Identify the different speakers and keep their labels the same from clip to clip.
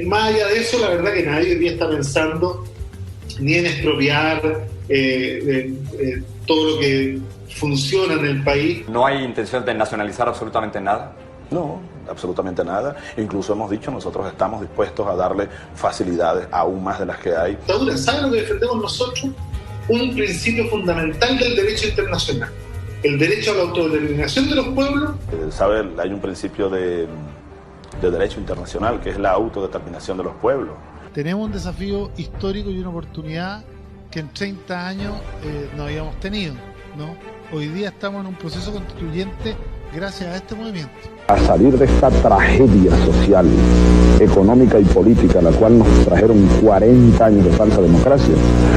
Speaker 1: más allá de eso, la verdad que nadie hoy día está pensando ni en expropiar todo lo que funciona en el país.
Speaker 2: ¿No hay intención de nacionalizar absolutamente nada?
Speaker 3: No, absolutamente nada. Incluso hemos dicho, nosotros estamos dispuestos a darle facilidades aún más de las que hay.
Speaker 1: ¿Saben lo que defendemos nosotros? Un principio fundamental del derecho internacional. El derecho a la autodeterminación de los pueblos.
Speaker 3: ¿Sabe? Hay un principio de derecho internacional que es la autodeterminación de los pueblos.
Speaker 4: Tenemos un desafío histórico y una oportunidad que en 30 años no habíamos tenido, ¿no? Hoy día estamos en un proceso constituyente gracias a este movimiento.
Speaker 5: A salir de esta tragedia social, económica y política, la cual nos trajeron 40 años de falsa democracia,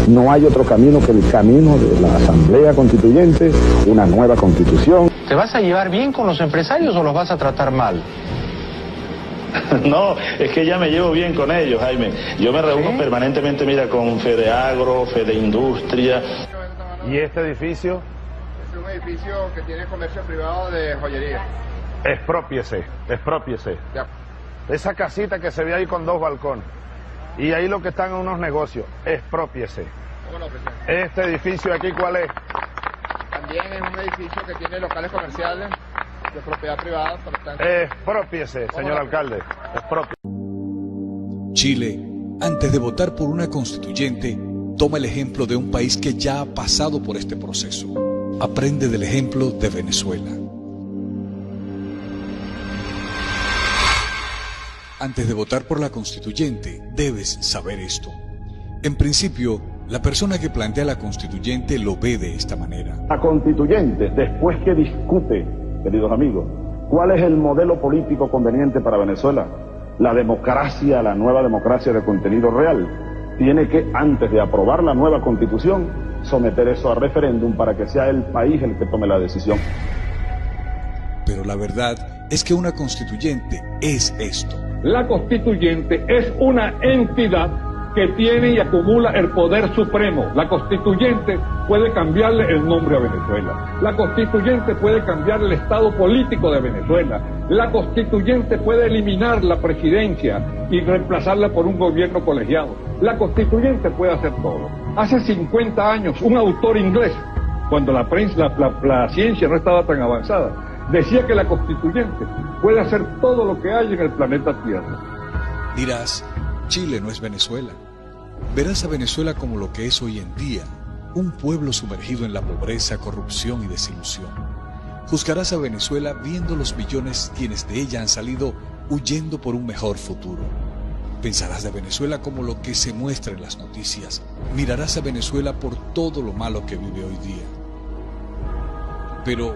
Speaker 5: no hay otro camino que el camino de la Asamblea Constituyente, una nueva Constitución.
Speaker 6: ¿Te vas a llevar bien con los empresarios o los vas a tratar mal?
Speaker 7: No, es que ya me llevo bien con ellos, Jaime. Yo me reúno permanentemente, mira, con Fedeagro, Fedeindustria.
Speaker 8: ¿Y este edificio?
Speaker 9: Es un edificio que tiene comercio privado de joyería.
Speaker 8: Exprópiese.
Speaker 9: Ya.
Speaker 8: Esa casita que se ve ahí con 2 balcones. Y ahí lo que están en unos negocios. Exprópiese.
Speaker 9: ¿Cómo no, presidente?
Speaker 8: ¿Este edificio aquí cuál es?
Speaker 9: También es un edificio que tiene locales comerciales de propiedad privada. Por tanto...
Speaker 8: Expropiese, señor alcalde. Expropiese.
Speaker 10: Chile, antes de votar por una constituyente, toma el ejemplo de un país que ya ha pasado por este proceso. Aprende del ejemplo de Venezuela. Antes de votar por la constituyente, debes saber esto. En principio, la persona que plantea la constituyente lo ve de esta manera.
Speaker 5: La constituyente, después que discute, queridos amigos, cuál es el modelo político conveniente para Venezuela, la democracia, la nueva democracia de contenido real, tiene que, antes de aprobar la nueva constitución, someter eso a referéndum para que sea el país el que tome la decisión.
Speaker 10: Pero la verdad es que una constituyente es esto.
Speaker 11: La constituyente es una entidad que tiene y acumula el poder supremo. La constituyente puede cambiarle el nombre a Venezuela. La constituyente puede cambiar el estado político de Venezuela. La constituyente puede eliminar la presidencia y reemplazarla por un gobierno colegiado. La constituyente puede hacer todo. Hace 50 años, un autor inglés, cuando la ciencia no estaba tan avanzada, decía que la constituyente puede hacer todo lo que hay en el planeta Tierra.
Speaker 10: Dirás, Chile no es Venezuela. Verás a Venezuela como lo que es hoy en día, un pueblo sumergido en la pobreza, corrupción y desilusión. Juzgarás a Venezuela viendo los millones quienes de ella han salido huyendo por un mejor futuro. Pensarás de Venezuela como lo que se muestra en las noticias. Mirarás a Venezuela por todo lo malo que vive hoy día. Pero,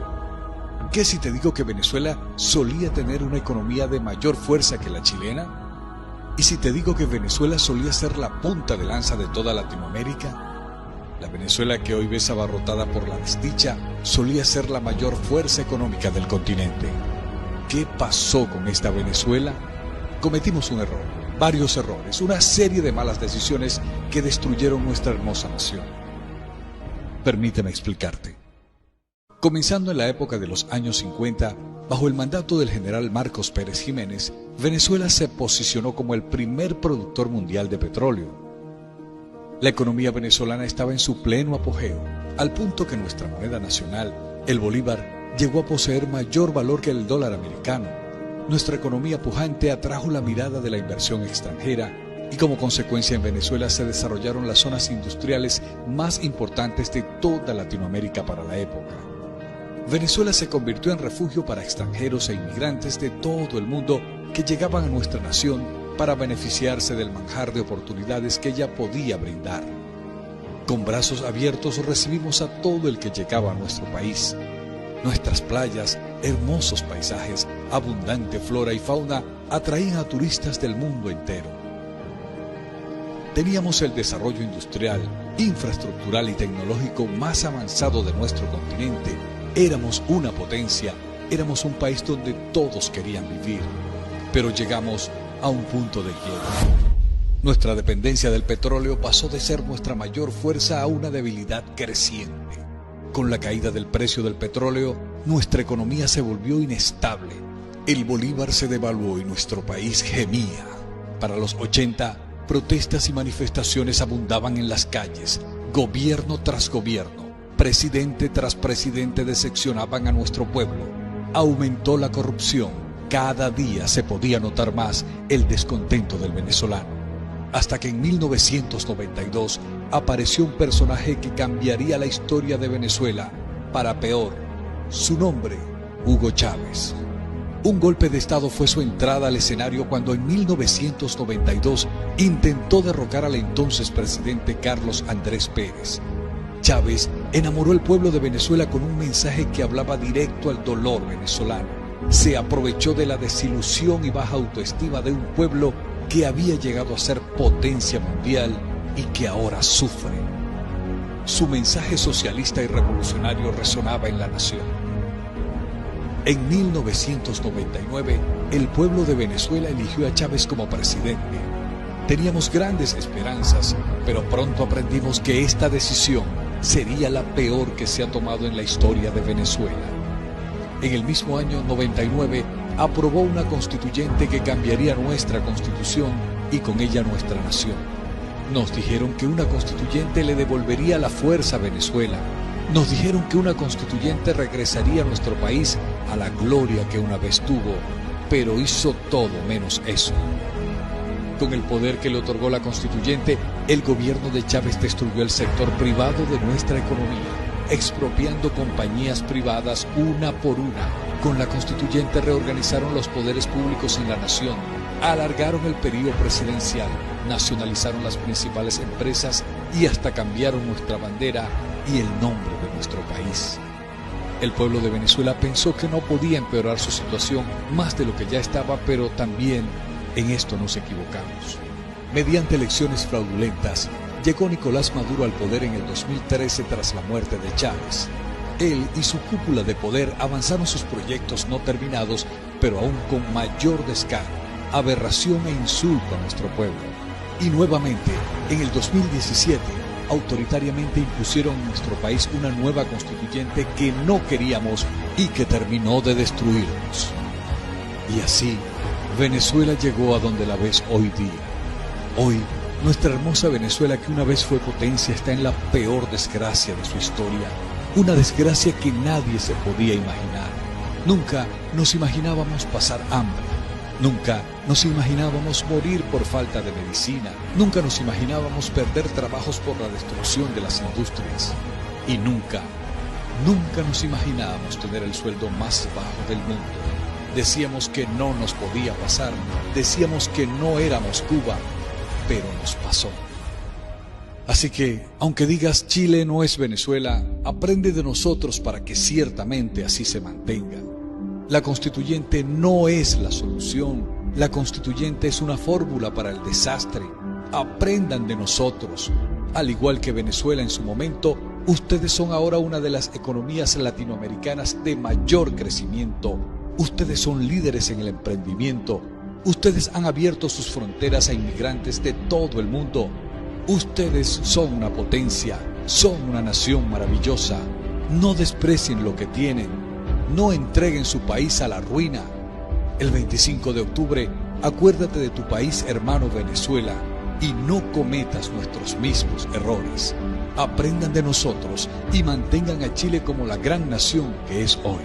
Speaker 10: ¿qué si te digo que Venezuela solía tener una economía de mayor fuerza que la chilena? ¿Y si te digo que Venezuela solía ser la punta de lanza de toda Latinoamérica? La Venezuela que hoy ves abarrotada por la desdicha solía ser la mayor fuerza económica del continente. ¿Qué pasó con esta Venezuela? Cometimos un error, varios errores, una serie de malas decisiones que destruyeron nuestra hermosa nación. Permíteme explicarte. Comenzando en la época de los años 50, bajo el mandato del general Marcos Pérez Jiménez, Venezuela se posicionó como el primer productor mundial de petróleo. La economía venezolana estaba en su pleno apogeo, al punto que nuestra moneda nacional, el bolívar, llegó a poseer mayor valor que el dólar americano. Nuestra economía pujante atrajo la mirada de la inversión extranjera y como consecuencia en Venezuela se desarrollaron las zonas industriales más importantes de toda Latinoamérica para la época. Venezuela se convirtió en refugio para extranjeros e inmigrantes de todo el mundo que llegaban a nuestra nación para beneficiarse del manjar de oportunidades que ella podía brindar. Con brazos abiertos recibimos a todo el que llegaba a nuestro país. Nuestras playas, hermosos paisajes, abundante flora y fauna atraían a turistas del mundo entero. Teníamos el desarrollo industrial, infraestructural y tecnológico más avanzado de nuestro continente. Éramos una potencia, éramos un país donde todos querían vivir, pero llegamos a un punto de quiebre. Nuestra dependencia del petróleo pasó de ser nuestra mayor fuerza a una debilidad creciente. Con la caída del precio del petróleo, nuestra economía se volvió inestable. El bolívar se devaluó y nuestro país gemía. Para los 80, protestas y manifestaciones abundaban en las calles. Gobierno tras gobierno, presidente tras presidente decepcionaban a nuestro pueblo. Aumentó la corrupción. Cada día se podía notar más el descontento del venezolano. Hasta que en 1992 apareció un personaje que cambiaría la historia de Venezuela para peor. Su nombre, Hugo Chávez. Un golpe de Estado fue su entrada al escenario cuando en 1992 intentó derrocar al entonces presidente Carlos Andrés Pérez. Chávez enamoró al pueblo de Venezuela con un mensaje que hablaba directo al dolor venezolano. Se aprovechó de la desilusión y baja autoestima de un pueblo que había llegado a ser potencia mundial y que ahora sufre. Su mensaje socialista y revolucionario resonaba en la nación. En 1999, el pueblo de Venezuela eligió a Chávez como presidente. Teníamos grandes esperanzas, pero pronto aprendimos que esta decisión sería la peor que se ha tomado en la historia de Venezuela. En el mismo año 99, aprobó una constituyente que cambiaría nuestra constitución y con ella nuestra nación. Nos dijeron que una constituyente le devolvería la fuerza a Venezuela. Nos dijeron que una constituyente regresaría a nuestro país a la gloria que una vez tuvo, pero hizo todo menos eso. Con el poder que le otorgó la constituyente, el gobierno de Chávez destruyó el sector privado de nuestra economía, expropiando compañías privadas una por una. Con la constituyente reorganizaron los poderes públicos en la nación, alargaron el periodo presidencial, nacionalizaron las principales empresas y hasta cambiaron nuestra bandera y el nombre de nuestro país. El pueblo de Venezuela pensó que no podía empeorar su situación más de lo que ya estaba, pero también en esto nos equivocamos. Mediante elecciones fraudulentas, llegó Nicolás Maduro al poder en el 2013 tras la muerte de Chávez. Él y su cúpula de poder avanzaron sus proyectos no terminados, pero aún con mayor descaro, aberración e insulto a nuestro pueblo. Y nuevamente, en el 2017, autoritariamente impusieron en nuestro país una nueva constituyente que no queríamos y que terminó de destruirnos. Y así, Venezuela llegó a donde la ves hoy día. Hoy, nuestra hermosa Venezuela, que una vez fue potencia, está en la peor desgracia de su historia. Una desgracia que nadie se podía imaginar. Nunca nos imaginábamos pasar hambre. Nunca nos imaginábamos morir por falta de medicina. Nunca nos imaginábamos perder trabajos por la destrucción de las industrias. Y nunca nos imaginábamos tener el sueldo más bajo del mundo. Decíamos que no nos podía pasar. Decíamos que no éramos Cuba, pero nos pasó. Así que, aunque digas Chile no es Venezuela, aprende de nosotros para que ciertamente así se mantenga. La constituyente no es la solución. La constituyente es una fórmula para el desastre. Aprendan de nosotros. Al igual que Venezuela en su momento, ustedes son ahora una de las economías latinoamericanas de mayor crecimiento. Ustedes son líderes en el emprendimiento. Ustedes han abierto sus fronteras a inmigrantes de todo el mundo. Ustedes son una potencia, son una nación maravillosa. No desprecien lo que tienen. No entreguen su país a la ruina. El 25 de octubre, acuérdate de tu país hermano Venezuela y no cometas nuestros mismos errores. Aprendan de nosotros y mantengan a Chile como la gran nación que es hoy.